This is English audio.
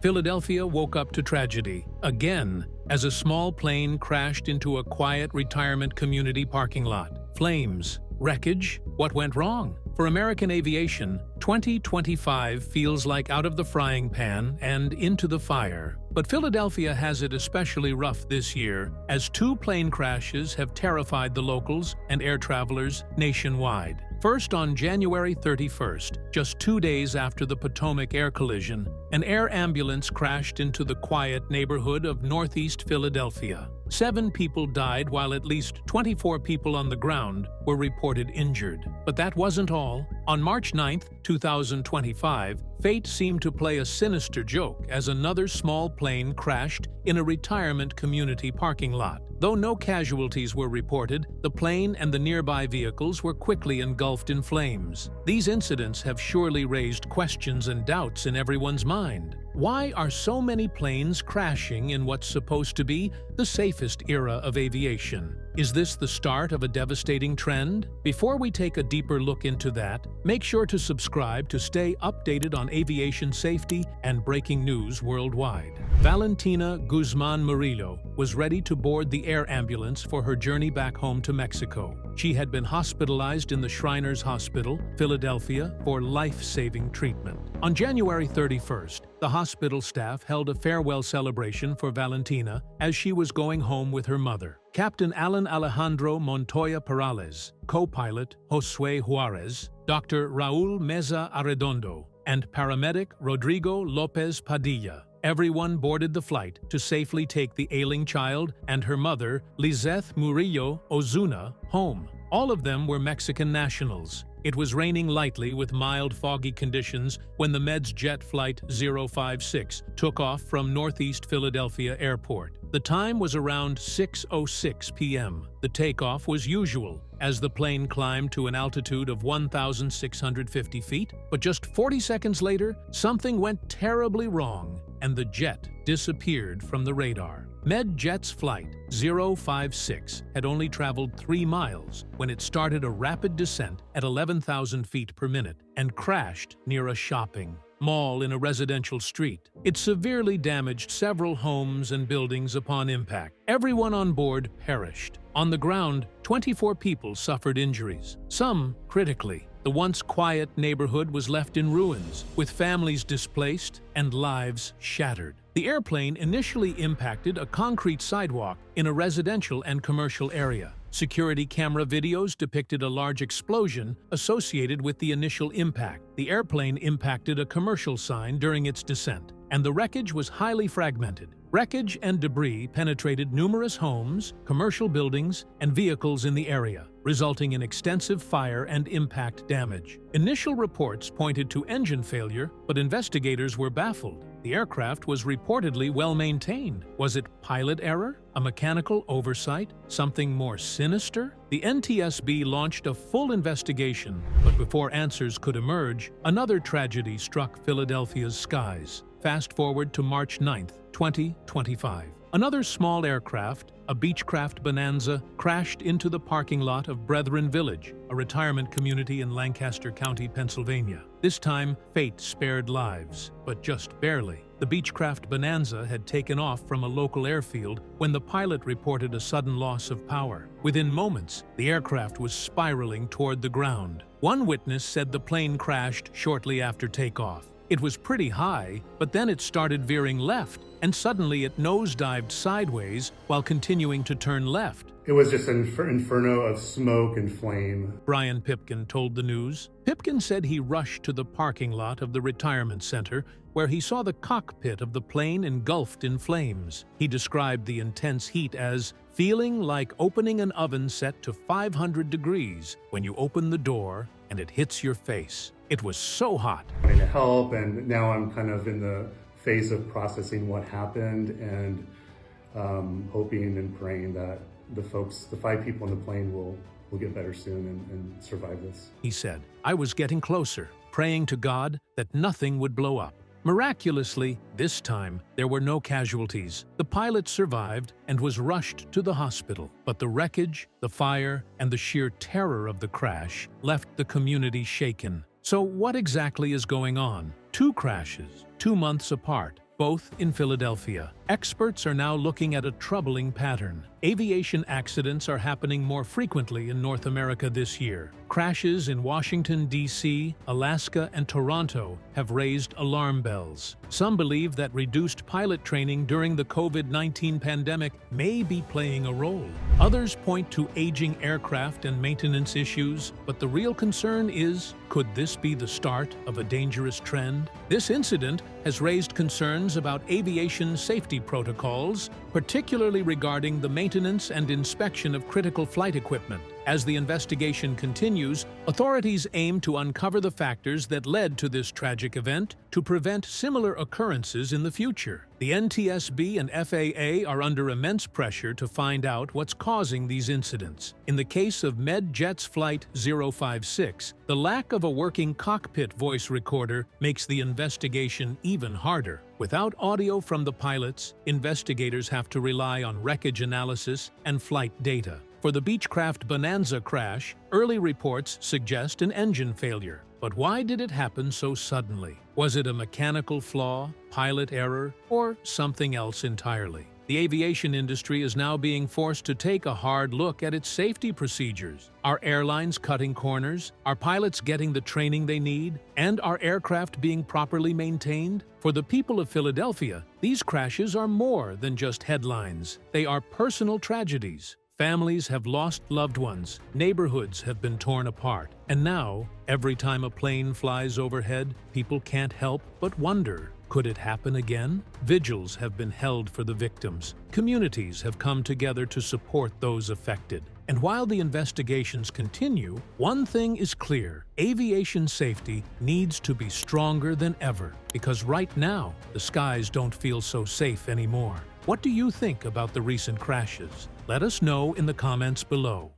Philadelphia woke up to tragedy, again, as a small plane crashed into a quiet retirement community parking lot. Flames, wreckage, what went wrong? For American aviation, 2025 feels like out of the frying pan and into the fire. But Philadelphia has it especially rough this year, as two plane crashes have terrified the locals and air travelers nationwide. First, on January 31st, just 2 days after the Potomac air collision, an air ambulance crashed into the quiet neighborhood of Northeast Philadelphia. 7 people died, while at least 24 people on the ground were reported injured. But that wasn't all. On March 9, 2025, fate seemed to play a sinister joke as another small plane crashed in a retirement community parking lot. Though no casualties were reported, the plane and the nearby vehicles were quickly engulfed in flames. These incidents have surely raised questions and doubts in everyone's mind. Why are so many planes crashing in what's supposed to be the safest era of aviation? Is this the start of a devastating trend? Before we take a deeper look into that, make sure to subscribe to stay updated on aviation safety and breaking news worldwide. Valentina Guzman Murillo was ready to board the air ambulance for her journey back home to Mexico. She had been hospitalized in the Shriners Hospital, Philadelphia, for life-saving treatment. On January 31st, the hospital staff held a farewell celebration for Valentina as she was going home with her mother. Captain Alan Alejandro Montoya Perales, co-pilot Josue Juarez, Dr. Raul Meza Arredondo, and paramedic Rodrigo Lopez Padilla. Everyone boarded the flight to safely take the ailing child and her mother, Lizeth Murillo Ozuna, home. All of them were Mexican nationals. It was raining lightly with mild foggy conditions when the Meds Jet Flight 056 took off from Northeast Philadelphia Airport. The time was around 6:06 p.m. The takeoff was usual, as the plane climbed to an altitude of 1,650 feet, but just 40 seconds later, something went terribly wrong, and the jet disappeared from the radar. MedJet's Flight 056 had only traveled 3 miles when it started a rapid descent at 11,000 feet per minute and crashed near a shopping mall in a residential street. It severely damaged several homes and buildings upon impact. Everyone on board perished. On the ground, 24 people suffered injuries, some critically. The once quiet neighborhood was left in ruins, with families displaced and lives shattered. The airplane initially impacted a concrete sidewalk in a residential and commercial area. Security camera videos depicted a large explosion associated with the initial impact. The airplane impacted a commercial sign during its descent, and the wreckage was highly fragmented. Wreckage and debris penetrated numerous homes, commercial buildings, and vehicles in the area, resulting in extensive fire and impact damage. Initial reports pointed to engine failure, but investigators were baffled. The aircraft was reportedly well maintained. Was it pilot error? A mechanical oversight? Something more sinister? The NTSB launched a full investigation, but before answers could emerge, another tragedy struck Philadelphia's skies. Fast forward to March 9, 2025. Another small aircraft, a Beechcraft Bonanza, crashed into the parking lot of Brethren Village, a retirement community in Lancaster County, Pennsylvania. This time, fate spared lives, but just barely. The Beechcraft Bonanza had taken off from a local airfield when the pilot reported a sudden loss of power. Within moments, the aircraft was spiraling toward the ground. One witness said the plane crashed shortly after takeoff. It was pretty high, but then it started veering left, and suddenly it nosedived sideways while continuing to turn left. It was just an inferno of smoke and flame. Brian Pipkin told the news. Pipkin said he rushed to the parking lot of the retirement center, where he saw the cockpit of the plane engulfed in flames. He described the intense heat as feeling like opening an oven set to 500 degrees when you open the door and it hits your face. It was so hot. Wanting to help, and now I'm kind of in the phase of processing what happened and hoping and praying that the 5 people in the plane will we'll get better soon and survive this. He said, "I was getting closer, praying to God that nothing would blow up." Miraculously, this time, there were no casualties. The pilot survived and was rushed to the hospital. But the wreckage, the fire, and the sheer terror of the crash left the community shaken. So what exactly is going on? 2 crashes, 2 months apart, both in Philadelphia. Experts are now looking at a troubling pattern. Aviation accidents are happening more frequently in North America this year. Crashes in Washington, D.C., Alaska, and Toronto have raised alarm bells. Some believe that reduced pilot training during the COVID-19 pandemic may be playing a role. Others point to aging aircraft and maintenance issues, but the real concern is, could this be the start of a dangerous trend? This incident has raised concerns about aviation safety protocols, particularly regarding the maintenance and inspection of critical flight equipment. As the investigation continues, authorities aim to uncover the factors that led to this tragic event to prevent similar occurrences in the future. The NTSB and FAA are under immense pressure to find out what's causing these incidents. In the case of MedJet's Flight 056, the lack of a working cockpit voice recorder makes the investigation even harder. Without audio from the pilots, investigators have to rely on wreckage analysis and flight data. For the Beechcraft Bonanza crash, early reports suggest an engine failure. But why did it happen so suddenly? Was it a mechanical flaw, pilot error, or something else entirely? The aviation industry is now being forced to take a hard look at its safety procedures. Are airlines cutting corners? Are pilots getting the training they need? And are aircraft being properly maintained? For the people of Philadelphia, these crashes are more than just headlines. They are personal tragedies. Families have lost loved ones, neighborhoods have been torn apart, and now, every time a plane flies overhead, people can't help but wonder, could it happen again? Vigils have been held for the victims. Communities have come together to support those affected. And while the investigations continue, one thing is clear: aviation safety needs to be stronger than ever, because right now, the skies don't feel so safe anymore. What do you think about the recent crashes? Let us know in the comments below.